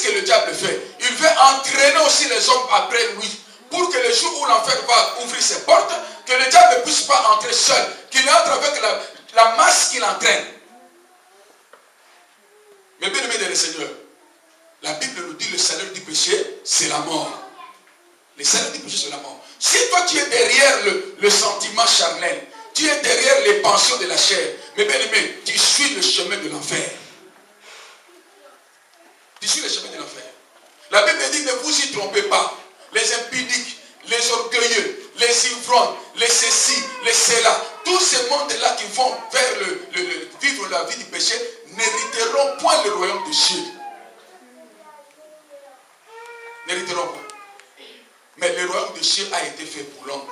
que le diable fait? Il veut entraîner aussi les hommes après lui, pour que le jour où l'enfer va ouvrir ses portes, que le diable ne puisse pas entrer seul, qu'il entre avec la masse qu'il entraîne. Mais bien aimé dans le Seigneur, la Bible nous dit le salaire du péché, c'est la mort. Le salaire du péché, c'est la mort. Si toi tu es derrière le sentiment charnel, tu es derrière les pensions de la chair, mais bien aimé, tu suis le chemin de l'enfer. Tu suis le chemin de l'enfer. La Bible dit, ne vous y trompez pas. Les impudiques, les orgueilleux, les ivrognes, les ceci, les cela, tous ces mondes-là qui vont vers vivre la vie du péché, n'hériteront point le royaume de Dieu. N'hériteront pas. Mais le royaume de Dieu a été fait pour l'homme.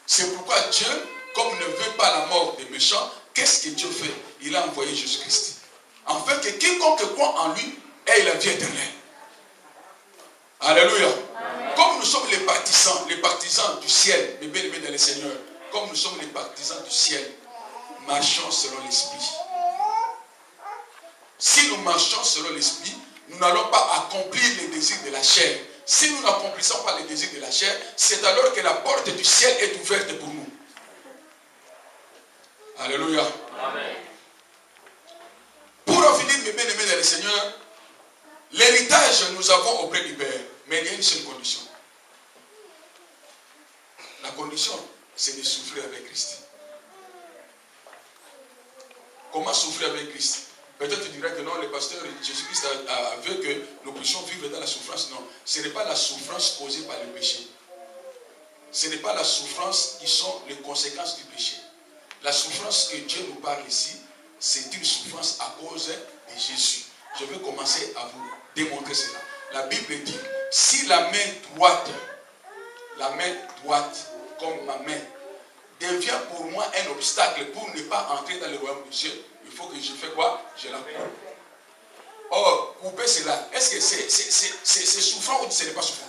C'est pourquoi Dieu, comme ne veut pas la mort des méchants, qu'est-ce que Dieu fait? Il a envoyé Jésus-Christ. En fait, que quiconque croit en lui ait la vie éternelle. Alléluia. Amen. Comme nous sommes les partisans du ciel, mes bien-aimés dans le Seigneur, comme nous sommes les partisans du ciel, marchons selon l'esprit. Si nous marchons selon l'esprit, nous n'allons pas accomplir les désirs de la chair. Si nous n'accomplissons pas les désirs de la chair, c'est alors que la porte du ciel est ouverte pour nous. Alléluia. Amen. Pour en finir, mes bien-aimés dans le Seigneur, l'héritage nous avons auprès du Père. Mais il y a une seule condition. La condition, c'est de souffrir avec Christ. Comment souffrir avec Christ? Peut-être tu dirais que non, le pasteur Jésus-Christ veut que nous puissions vivre dans la souffrance. Non, ce n'est pas la souffrance causée par le péché. Ce n'est pas la souffrance qui sont les conséquences du péché. La souffrance que Dieu nous parle ici, c'est une souffrance à cause de Jésus. Je vais commencer à vous démontrer cela. La Bible dit, si la main droite, comme ma main, devient pour moi un obstacle pour ne pas entrer dans le royaume de Dieu, il faut que je fasse quoi? Je la coupe. Or, couper cela, est-ce que c'est souffrant ou ce n'est pas souffrant?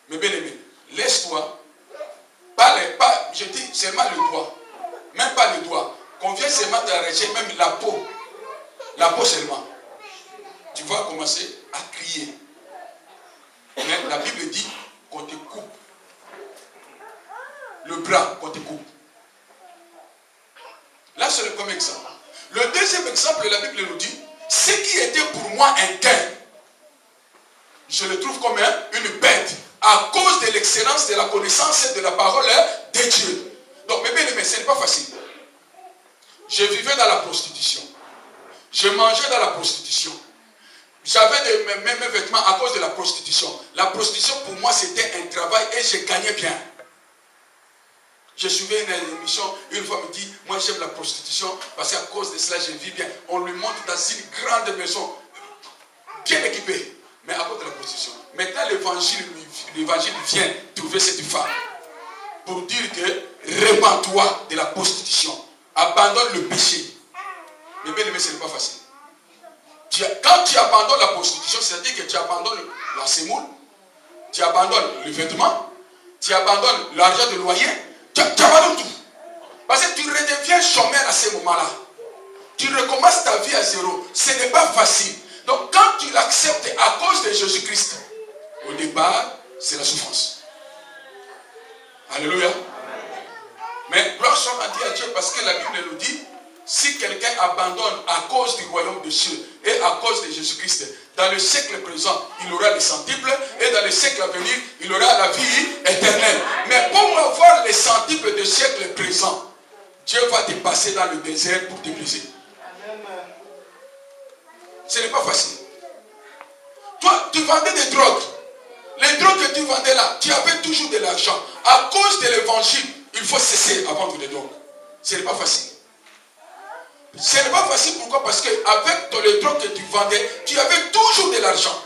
Mais bien aimé, laisse-toi, je dis seulement le doigt, même pas le doigt, qu'on vient seulement d'arracher même la peau seulement. Tu vas commencer à crier. Mais la Bible dit qu'on te coupe le bras, qu'on te coupe. Là, c'est le premier exemple. Le deuxième exemple, la Bible nous dit, ce qui était pour moi un gain, je le trouve comme une bête, à cause de l'excellence de la connaissance de la parole de Dieu. Donc, mes bien-aimés, ce n'est pas facile. Je vivais dans la prostitution. Je mangeais dans la prostitution. J'avais mes vêtements à cause de la prostitution. La prostitution, pour moi, c'était un travail et je gagnais bien. Je suivais une émission, une fois me dit, moi j'aime la prostitution parce qu'à cause de cela, je vis bien. On lui montre dans une grande maison, bien équipée, mais à cause de la prostitution. Maintenant, l'évangile vient trouver cette femme pour dire que répands-toi de la prostitution. Abandonne le péché. Mais bien aimé, ce n'est pas facile. Quand tu abandonnes la prostitution, c'est-à-dire que tu abandonnes la semoule, tu abandonnes le vêtement, tu abandonnes l'argent de loyer, tu abandonnes tout. Parce que tu redeviens chômeur à ce moment-là. Tu recommences ta vie à zéro. Ce n'est pas facile. Donc quand tu l'acceptes à cause de Jésus-Christ, au départ, c'est la souffrance. Alléluia. Mais gloire soit à Dieu parce que la Bible nous dit, si quelqu'un abandonne à cause du royaume de Dieu et à cause de Jésus-Christ, dans le siècle présent, il aura le centuple et dans le siècle à venir, il aura la vie éternelle. Mais pour avoir le centuple du siècle présent, Dieu va te passer dans le désert pour te briser. Ce n'est pas facile. Toi, tu vendais des drogues. Les drogues que tu vendais là, tu avais toujours de l'argent. À cause de l'évangile, il faut cesser à vendre des drogues. Ce n'est pas facile. Ce n'est pas facile, pourquoi? Parce qu'avec les drogues que tu vendais, tu avais toujours de l'argent.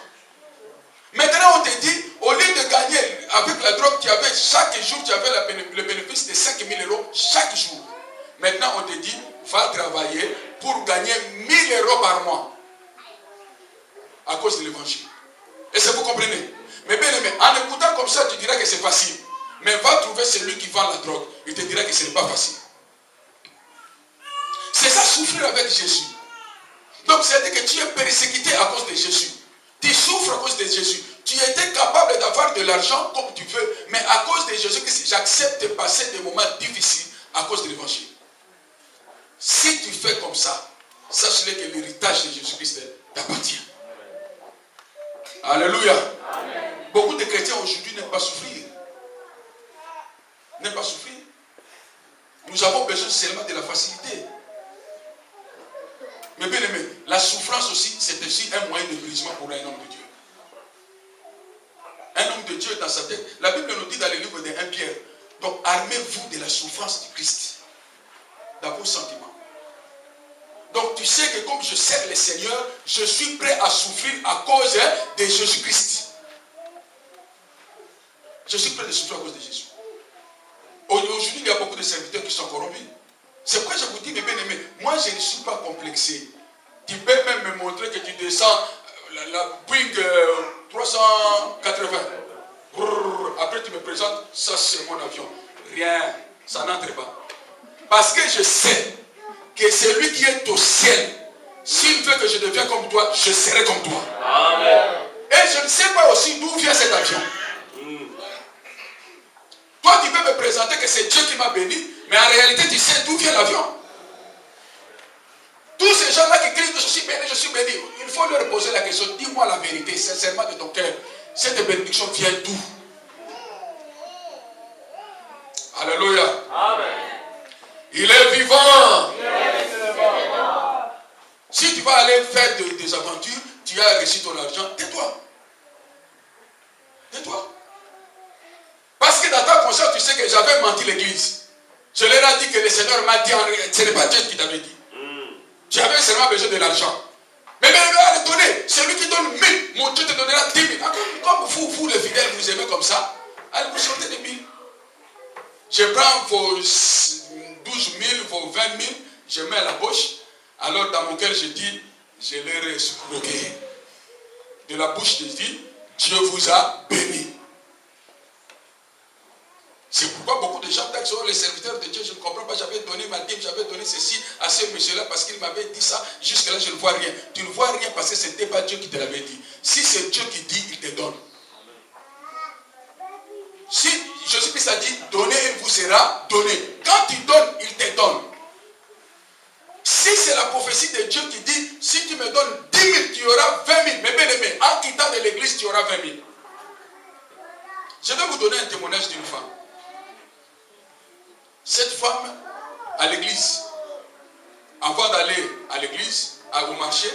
Maintenant, on te dit, au lieu de gagner avec la drogue, tu avais chaque jour, tu avais le bénéfice de 5 000 € chaque jour. Maintenant, on te dit, va travailler pour gagner 1 000 € par mois. À cause de l'évangile. Est-ce que vous comprenez? Mais bien aimé, en écoutant comme ça, tu dirais que c'est facile. Mais va trouver celui qui vend la drogue. Il te dira que ce n'est pas facile. C'est ça, souffrir avec Jésus. Donc c'est-à-dire que tu es persécuté à cause de Jésus. Tu souffres à cause de Jésus. Tu étais capable d'avoir de l'argent comme tu veux, mais à cause de Jésus, j'accepte de passer des moments difficiles à cause de l'évangile. Si tu fais comme ça, sache-le que l'héritage de Jésus-Christ t'appartient. Alléluia. Amen. Beaucoup de chrétiens aujourd'hui n'aiment pas souffrir. N'aiment pas souffrir. Nous avons besoin seulement de la facilité. Mais bien aimé, la souffrance aussi, c'est aussi un moyen de brisement pour un homme de Dieu. Un homme de Dieu dans sa tête. La Bible nous dit dans le livre de 1 Pierre, donc armez-vous de la souffrance du Christ dans vos sentiments. Donc tu sais que comme je sers le Seigneur, je suis prêt à souffrir à cause de Jésus-Christ. Je suis prêt à souffrir à cause de Jésus. Aujourd'hui, il y a beaucoup de serviteurs qui sont corrompus. C'est pourquoi je vous dis, mes bien-aimés, moi je ne suis pas complexé. Tu peux même me montrer que tu descends la Boeing 380. Après tu me présentes, ça c'est mon avion. Rien, ça n'entre pas. Parce que je sais que celui qui est au ciel, s'il veut que je devienne comme toi, je serai comme toi. Amen. Et je ne sais pas aussi d'où vient cet avion. Toi, tu peux me présenter que c'est Dieu qui m'a béni, mais en réalité, tu sais d'où vient l'avion. Tous ces gens-là qui crient que je suis béni, il faut leur poser la question, dis-moi la vérité, sincèrement de ton cœur, cette bénédiction vient d'où? Alléluia. Amen. Il est vivant. Si tu vas aller faire des aventures, tu as reçu ton argent, tais-toi. Tais-toi. Parce que dans ta conscience, tu sais que j'avais menti l'église. Je leur ai dit que le Seigneur m'a dit, ce n'est pas Dieu qui t'avait dit. Tu avais seulement besoin de l'argent. Mais allez donner. Celui qui donne 1000, mon Dieu te donnera 10 000. Comme vous les fidèles, vous aimez comme ça, allez vous sortez des 1000. Je prends vos 12 000, vos 20 000, je mets à la poche. Alors dans mon cœur, je dis, je leur ai escroqué. De la bouche de Dieu, Dieu vous a béni. C'est pourquoi beaucoup de gens disent, oh, les serviteurs de Dieu, je ne comprends pas, j'avais donné ma dîme, j'avais donné ceci à ce monsieur-là parce qu'il m'avait dit ça, jusque-là je ne vois rien. Tu ne vois rien parce que ce n'était pas Dieu qui te l'avait dit. Si c'est Dieu qui dit, il te donne. Si Jésus-Christ a dit, donnez, il vous sera donné. Quand tu donnes, il te donne. Si c'est la prophétie de Dieu qui dit, si tu me donnes 10 000, tu auras 20 000. Mais bien aimé, en quittant de l'église, tu auras 20 000. Je vais vous donner un témoignage d'une femme. Cette femme, à l'église, avant d'aller à l'église, au marché,